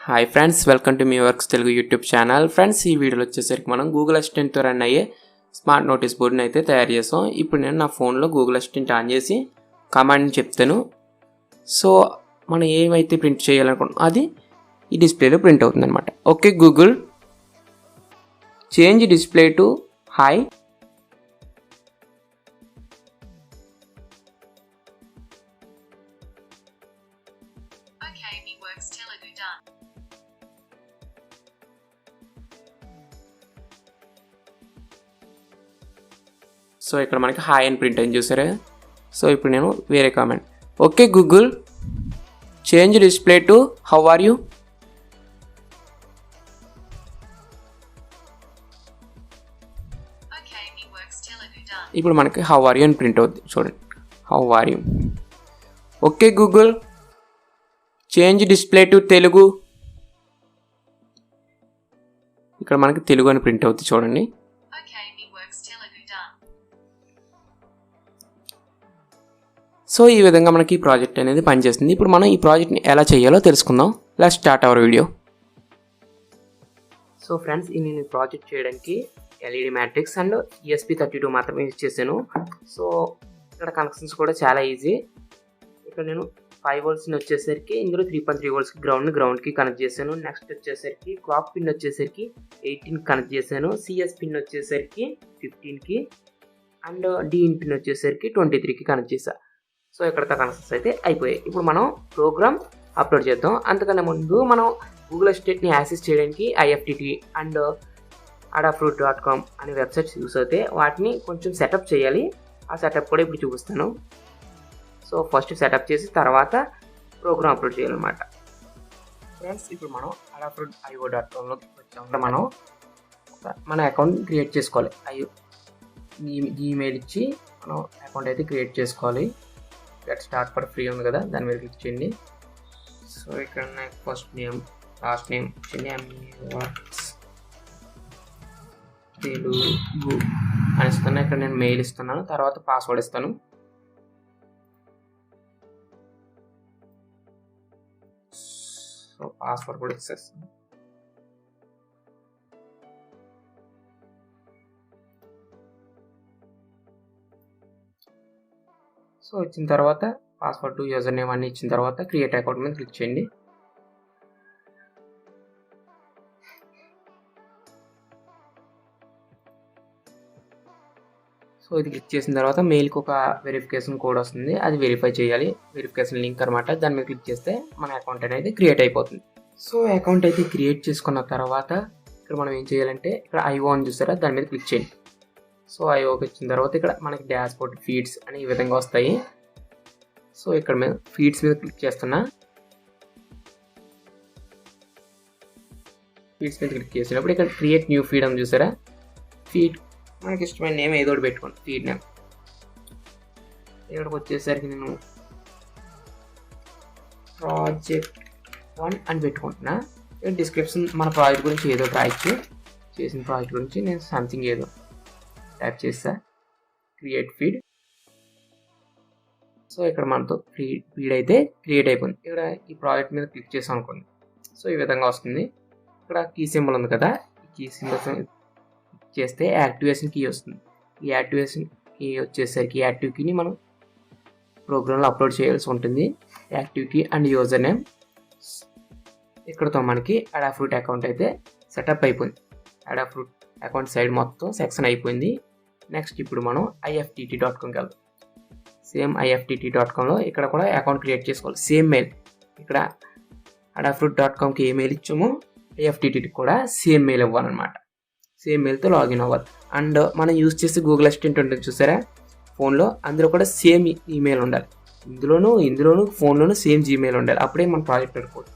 Hi friends, welcome to me works Telugu YouTube channel. Friends, ఈ వీడియోలో వచ్చేసరికి మనం గూగుల్ అసిస్టెంట్తో రన్ అయ్యే స్మార్ట్ నోటీస్ బోర్డుని అయితే తయారు చేసాం. ఇప్పుడు నేను నా ఫోన్లో గూగుల్ అసిస్టెంట్ ఆన్ చేసి కమాండ్ని చెప్తాను. సో మనం ఏమైతే ప్రింట్ చేయాలనుకుంటున్నాం అది ఈ డిస్ప్లేలో ప్రింట్ అవుతుంది అనమాట. Okay Google, change display to hi. Telugu done. So ఇక్కడ మనకి హాయ్ అని ప్రింట్ అయింది చూసారా. సో ఇప్పుడు నేను వేరే comment, okay Google, change display to how are you. ఇప్పుడు మనకి హౌ ఆర్ యూ అని ప్రింట్ అవుతుంది చూడండి. How are you. Okay Google, change display to Telugu. ఇక్కడ మనకి తెలుగు అని ప్రింట్ అవుతుంది చూడండి. సో ఈ విధంగా మనకి ఈ ప్రాజెక్ట్ అనేది పనిచేస్తుంది. ఇప్పుడు మనం ఈ ప్రాజెక్ట్ని ఎలా చేయాలో తెలుసుకుందాం. Let's start our video. So friends, నేను ఈ ప్రాజెక్ట్ చేయడానికి ఎల్ఈడి మ్యాట్రిక్స్ అండ్ ESP32 మాత్రమే యూజ్ చేశాను. సో ఇక్కడ కనెక్షన్స్ కూడా చాలా ఈజీ. ఇక్కడ నేను 5 volts వచ్చేసరికి ఇందులో 3.3 volts గ్రౌండ్కి కనెక్ట్ చేశాను. నెక్స్ట్ వచ్చేసరికి క్లాక్ పిన్ వచ్చేసరికి 18 కనెక్ట్ చేశాను. CS పిన్ వచ్చేసరికి 15కి అండ్ DIN పిన్ వచ్చేసరికి 23కి కనెక్ట్ చేశాను. సో ఇక్కడతో కనెక్షన్స్ అయితే అయిపోయాయి. ఇప్పుడు మనం ప్రోగ్రామ్ అప్లోడ్ చేద్దాం. అంతకన్నా ముందు మనం గూగుల్ అసిస్టెంట్ని యాక్సెస్ చేయడానికి IFTT అండ్ adafruit.com అనే వెబ్సైట్స్ యూస్ అవుతాయి. వాటిని కొంచెం సెటప్ చేయాలి. ఆ సెటప్ కూడా ఇప్పుడు చూపిస్తాను. సో ఫస్ట్ సెటప్ చేసి తర్వాత ప్రోగ్రామ్ అప్లోడ్ చేయాలన్నమాట. ఫ్రెండ్స్, ఇప్పుడు మనం adafruit.io.comలోకి వచ్చామంటే మనం మన అకౌంట్ క్రియేట్ చేసుకోవాలి. ఈమెయిల్ ఇచ్చి మనం అకౌంట్ అయితే క్రియేట్ చేసుకోవాలి. గెట్ స్టార్ట్ ఫర్ ఫ్రీ ఉంది కదా, దాని మీద క్లిక్ చేయండి. సో ఇక్కడ నాకు ఫస్ట్ నేమ్ లాస్ట్ నేమ్ ఇచ్చింది, తెలుగు అని ఇస్తాను. ఇక్కడ నేను మెయిల్ ఇస్తున్నాను, తర్వాత పాస్వర్డ్ ఇస్తాను. సో పాస్వర్డ్ కూడా ఇచ్చేస్తాను. సో ఇచ్చిన తర్వాత పాస్వర్డ్ యూజర్ నేమ్ అన్ని ఇచ్చిన తర్వాత క్రియేట్ అకౌంట్ మీద క్లిక్ చేయండి. సో ఇది క్లిక్ చేసిన తర్వాత మెయిల్కి ఒక వెరిఫికేషన్ కోడ్ వస్తుంది, అది వెరిఫై చేయాలి. వెరిఫికేషన్ లింక్ అనమాట. దాని మీద క్లిక్ చేస్తే మన అకౌంట్ అనేది క్రియేట్ అయిపోతుంది. సో అకౌంట్ అయితే క్రియేట్ చేసుకున్న తర్వాత ఇక్కడ మనం ఏం చేయాలంటే ఇక్కడ ఐఓ అని చూస్తారా, దాని మీద క్లిక్ చేయండి. సో ఐఓకి వచ్చిన తర్వాత ఇక్కడ మనకి డాష్బోర్డ్ ఫీడ్స్ అని ఈ విధంగా వస్తాయి. సో ఇక్కడ మీద ఫీడ్స్ మీద క్లిక్ చేస్తున్నా. ఫీడ్స్ మీద క్లిక్ చేసినప్పుడు ఇక్కడ క్రియేట్ న్యూ ఫీడ్ అని చూసారా. ఫీడ్ మనకి ఇష్టమైన నేమ్ ఏదో ఒకటి పెట్టుకోండి, ఫీడ్ నేమ్. ఇక్కడికి వచ్చేసరికి నేను ప్రాజెక్ట్ 1 అని పెట్టుకుంటున్నా. ఇక్కడ డిస్క్రిప్షన్ మన ప్రాజెక్ట్ గురించి ఏదో రాయొచ్చు. చేసిన ప్రాజెక్ట్ గురించి నేను సంథింగ్ ఏదో టైప్ చేస్తా. Create feed. సో ఇక్కడ మనతో ఫీడ్ అయితే క్రియేట్ అయిపోయింది. ఇక్కడ ఈ ప్రాజెక్ట్ మీద క్లిక్ చేసాం అనుకోండి. సో ఈ విధంగా వస్తుంది. ఇక్కడ కీ సింబల్ ఉంది కదా, ఈ కీ సింబల్ చేస్తే యాక్టివేషన్ కీ వస్తుంది. ఈ యాక్టివేషన్ కీ వచ్చేసరికి యాక్టివ్ కీని మనం ప్రోగ్రాంలో అప్లోడ్ చేయాల్సి ఉంటుంది. Active key and user name. ఇక్కడతో మనకి అడాఫ్రూట్ అకౌంట్ అయితే సెటప్ అయిపోయింది. అడాఫ్రూట్ అకౌంట్ సైడ్ మొత్తం సెక్షన్ అయిపోయింది. నెక్స్ట్ ఇప్పుడు మనం IFTT.comకి వెళ్దాం. సేమ్ IFTT.comలో ఇక్కడ కూడా అకౌంట్ క్రియేట్ చేసుకోవాలి. సేమ్ మెయిల్, ఇక్కడ adafruit.comకి ఏ మెయిల్ ఇచ్చామో IFTTకి కూడా సేమ్ మెయిల్ ఇవ్వాలన్నమాట. సేమ్ మెయిల్తో లాగిన్ అవ్వాలి. అండ్ మనం యూజ్ చేసే గూగుల్ అసిస్టెంట్ ఉంటుంది చూసారా ఫోన్లో, అందులో కూడా సేమ్ ఈమెయిల్ ఉండాలి. ఇందులోను ఫోన్లోనూ సేమ్ జీమెయిల్ ఉండాలి. అప్పుడే మన ప్రాజెక్ట్ పెట్టుకోవచ్చు.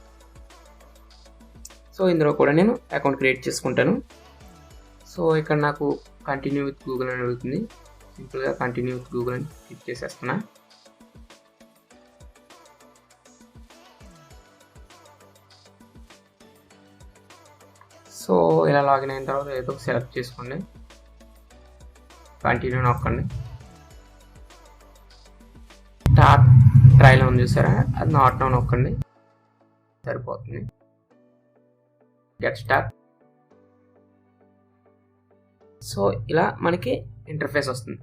సో ఇందులో కూడా నేను అకౌంట్ క్రియేట్ చేసుకుంటాను. సో ఇక్కడ నాకు కంటిన్యూ విత్ గూగుల్ అని అడుగుతుంది. సింపుల్గా కంటిన్యూ విత్ గూగుల్ అని క్లిక్ చేసేస్తున్నా. సో ఇలా లాగిన్ అయిన తర్వాత ఏదో సెలెక్ట్ చేసుకోండి, కంటిన్యూ నొక్కండి. స్టార్ట్ ట్రయల్ ఉంది చూసారా, అది నాట్ నౌ నొక్కండి, సరిపోతుంది. Get start. సో ఇలా మనకి ఇంటర్ఫేస్ వస్తుంది.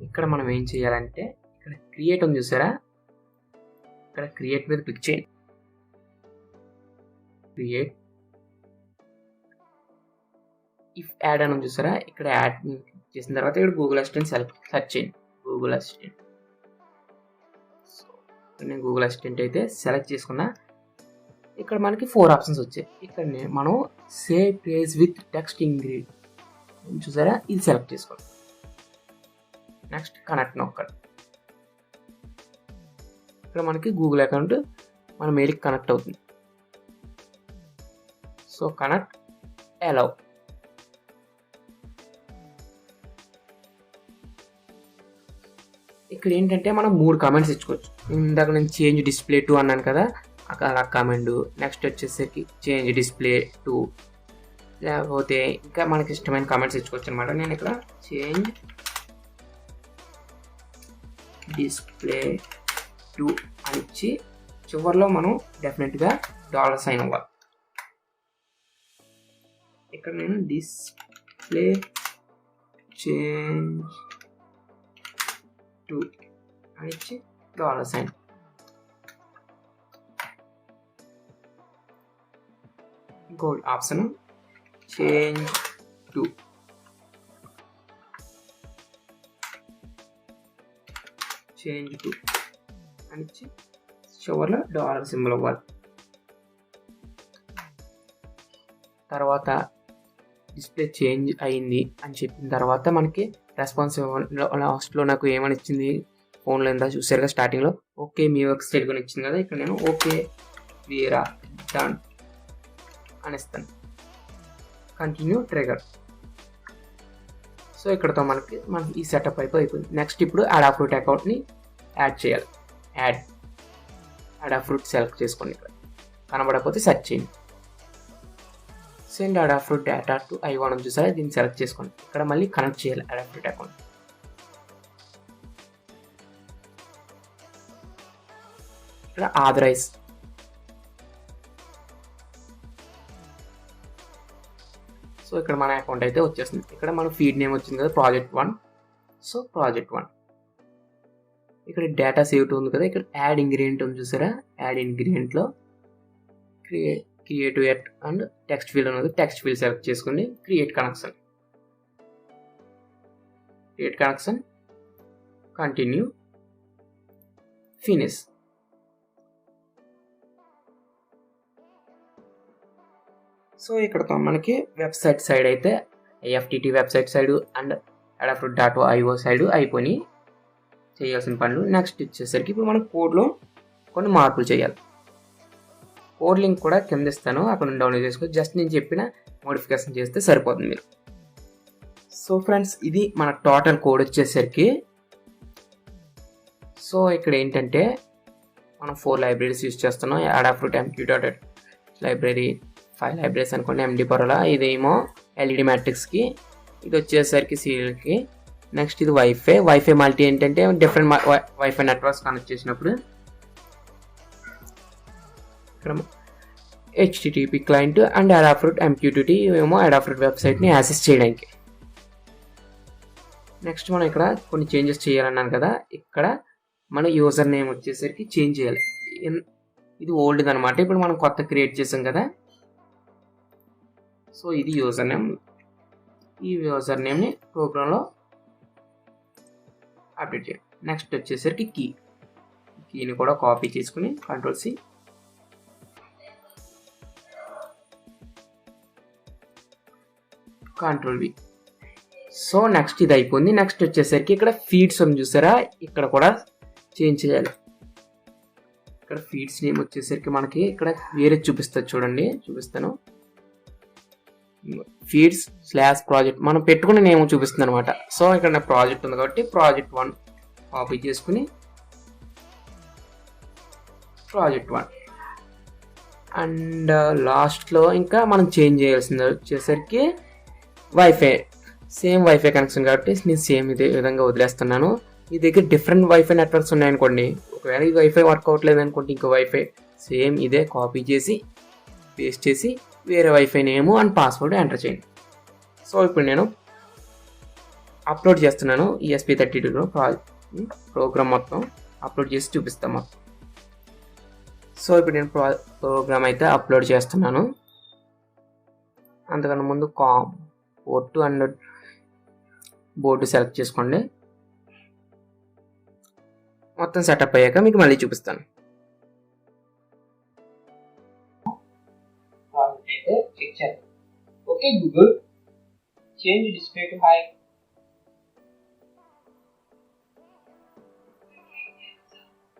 ఇక్కడ మనం ఏం చేయాలంటే ఇక్కడ క్రియేట్ ఉంది చూసారా, ఇక్కడ క్రియేట్ మీద క్లిక్ చేయండి. క్రియేట్ ఇఫ్ యాడ్ అని చూసారా, ఇక్కడ యాడ్ చేసిన తర్వాత ఇక్కడ గూగుల్ అసిస్టెంట్ సెర్చ్ చేయండి. Google assistant. సో నేను గూగుల్ అసిస్టెంట్ అయితే సెలెక్ట్ చేసుకున్నా. ఇక్కడ మనకి 4 ఆప్షన్స్ వచ్చాయి. ఇక్కడ మనం సేవ్ పేజ్ విత్ టెక్స్ట్ ఇంగ్రీడ్ చూసారా, ఇది సెలెక్ట్ చేసుకోండి. నెక్స్ట్ కనెక్ట్ నొక్కండి. ఇక్కడ మనకి గూగుల్ అకౌంట్ మన మెయిల్కి కనెక్ట్ అవుతుంది. So connect allow. ఇక్కడ ఏంటంటే మనం 3 కామెంట్స్ ఇచ్చుకోవచ్చు. ఇందాక నేను చేంజ్ డిస్ప్లే టు అన్నాను కదా, అక్కడ కామెంట్. నెక్స్ట్ వచ్చేసరికి చేంజ్ డిస్ప్లే టు, లేకపోతే ఇంకా మనకి ఇష్టమైన కామెంట్స్ ఇచ్చుకోవచ్చు అనమాట. నేను ఇక్కడ చేంజ్ డిస్ప్లే టు అని ఇచ్చి చివరిలో మనం డెఫినెట్గా $సైన్ అవ్వాలి. ఇక్కడ నేను డిస్ప్లే చేంజ్ టు అని ఇచ్చి $సైన్. ఇంకోటి ఆప్షన్ చేంజ్ టు అని ఇచ్చి చివరిలో $సింబల్ అవ్వాలి. తర్వాత డిస్ప్లే చేంజ్ అయింది అని చెప్పిన తర్వాత మనకి రెస్పాన్స్ లాస్ట్లో నాకు ఏమని ఇచ్చింది ఫోన్లో ఎంత చూసారుగా స్టార్టింగ్లో, ఓకే మీ వర్క్ స్టేట్ కొని ఇచ్చింది కదా. ఇక్కడ నేను ఓకే వీరా డన్ అనిస్తాను. Continue trigger. సో ఇక్కడతో మనకి ఈ సెటప్ అయిపోయింది. నెక్స్ట్ ఇప్పుడు అడాఫ్రూట్ అకౌంట్ని యాడ్ చేయాలి. యాడ్ అడాఫ్రూట్ సెలెక్ట్ చేసుకోండి. ఇక్కడ కనబడకపోతే సెర్చ్ చేయండి. Send Adafruit data to I1 చూసారా, దీన్ని సెలెక్ట్ చేసుకోండి. ఇక్కడ మళ్ళీ కనెక్ట్ చేయాలి అడాఫ్రూట్ అకౌంట్. ఇక్కడ ఆథరైజ్. సో ఇక్కడ మన అకౌంట్ అయితే వచ్చేస్తుంది. ఇక్కడ మన ఫీడ్ నేమ్ వచ్చింది కదా ప్రాజెక్ట్ 1. So project 1. ఇక్కడ డేటా సేవ్ ఉంది కదా, ఇక్కడ యాడ్ ఇంగ్రీడియంట్ ఉంది చూసారా, యాడ్ ఇంగ్రీడియంట్లో creative at and text field ఉన్నది. టెక్స్ట్ ఫీల్డ్ సెలెక్ట్ చేసుకోండి. Create connection. Continue finish. So ఇక్కడతో మనకి వెబ్సైట్ సైడ్ అయితే ESP32 website side and adafruit.io side అయిపోయి చేయాల్సిన పనులు. నెక్స్ట్ వచ్చేసరికి ఇప్పుడు మనం కోడ్లో కొన్ని మార్పులు చేయాలి. కోడ్ లింక్ కూడా కింద ఇస్తాను, అక్కడ డౌన్లోడ్ చేసుకో. జస్ట్ నేను చెప్పిన మోడిఫికేషన్ చేస్తే సరిపోతుంది మీరు. సో ఫ్రెండ్స్, ఇది మన టోటల్ కోడ్ వచ్చేసరికి. సో ఇక్కడ ఏంటంటే మనం 4 లైబ్రరీస్ యూజ్ చేస్తున్నాం. adafruit.mq లైబ్రరీ 5 లైబ్రరీస్ అనుకోండి. MD పరోలా, ఇదేమో LED మ్యాట్రిక్స్కి, ఇది వచ్చేసరికి సీరియల్కి. నెక్స్ట్ ఇది వైఫై మల్టీ ఏంటంటే డిఫరెంట్ వైఫై నెట్వర్క్స్ కనెక్ట్ చేసినప్పుడు. ఇక్కడ HTTP client and Adafruit MQTT ఏమో అడాఫ్రూట్ వెబ్సైట్ని యాక్సెస్ చేయడానికి. నెక్స్ట్ మనం ఇక్కడ కొన్ని చేంజెస్ చేయాలన్నాను కదా, ఇక్కడ మన యూజర్ నేమ్ వచ్చేసరికి చేంజ్ చేయాలి. ఇది ఓల్డ్ అనమాట, ఇప్పుడు మనం కొత్త క్రియేట్ చేసాం కదా. సో ఇది యూజర్ నేమ్. ఈ యూజర్ నేమ్ని ప్రోగ్రాంలో అప్డేట్ చేయాలి. నెక్స్ట్ వచ్చేసరికి కీని కూడా కాపీ చేసుకుని Ctrl+C, Ctrl+V. సో నెక్స్ట్ ఇది అయిపోయింది. నెక్స్ట్ వచ్చేసరికి ఇక్కడ ఫీడ్స్ ఉంది చూసారా, ఇక్కడ కూడా చేంజ్ చేయాలి. ఇక్కడ ఫీడ్స్ నేమ్ వచ్చేసరికి మనకి ఇక్కడ వేరే చూపిస్తుంది చూడండి, చూపిస్తాను. feeds/project మనం పెట్టుకుని నేమ్ చూపిస్తుంది అనమాట. సో ఇక్కడ నా ప్రాజెక్ట్ ఉంది కాబట్టి ప్రాజెక్ట్ 1 కాపీ చేసుకుని ప్రాజెక్ట్ 1 అండ్ లాస్ట్లో ఇంకా మనం చేంజ్ చేయాల్సింది వచ్చేసరికి సేమ్ వైఫై కనెక్షన్ కాబట్టి నేను సేమ్ ఇదే విధంగా వదిలేస్తున్నాను. మీ దగ్గర డిఫరెంట్ వైఫై నెట్వర్క్స్ ఉన్నాయనుకోండి, ఒకవేళ ఈ వైఫై వర్క్ అవ్వట్లేదు అనుకోండి, ఇంకో వైఫై సేమ్ ఇదే కాపీ చేసి పేస్ట్ చేసి వేరే wifi name and password enter చేయండి. సో ఇప్పుడు నేను అప్లోడ్ చేస్తున్నాను ESP32లో ప్రోగ్రామ్ మొత్తం అప్లోడ్ చేసి చూపిస్తాను మొత్తం. సో ఇప్పుడు నేను ప్రోగ్రామ్ అయితే అప్లోడ్ చేస్తున్నాను. అంతకన్నా ముందు పోర్టు అండ్ బోర్డు సెలెక్ట్ చేసుకోండి. మొత్తం సెటప్ అయ్యాక మీకు మళ్ళీ చూపిస్తాను. Okay Google, change display to high.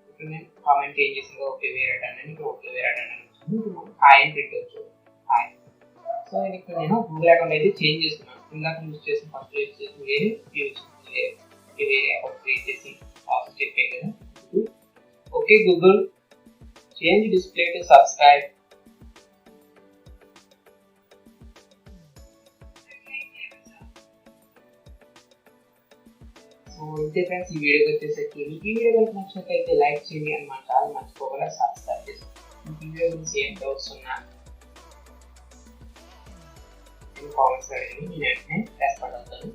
ఇప్పుడు నేను కామెంట్ చేంజ్ చేసింది ఓకే వేరే అన్నాను, ఓకే వేరే అన్నాను, హాయ్ అని పెట్టవచ్చు. హాయ్. సో ఇక్కడ నేను గూగుల్ అకౌంట్ అయితే చేంజ్ చేస్తున్నాను. ఇందాక యూజ్ చేసిన ఫస్ట్ యూజ్ చేసిన వేరే వేరే అకౌంట్ క్రియేట్ చేసి ప్రాసెస్ చెప్పే కదా. Okay Google, change display to subscribe. So ఇంతే ఫ్రెండ్స్, ఈ వీడియోకి వచ్చేసరికి మీకు ఈ వీడియో కనుక నచ్చినట్లయితే లైక్ చేయండి అండ్ మా ఛానల్ మర్చిపోకుండా సబ్స్క్రైబ్ చేసుకోండి. మీకు ఈ వీడియో గురించి ఏం డౌట్స్ ఉన్నా కామెంట్స్ అడిగి నేను వెంటనే రెస్పాండ్ అవుతాను.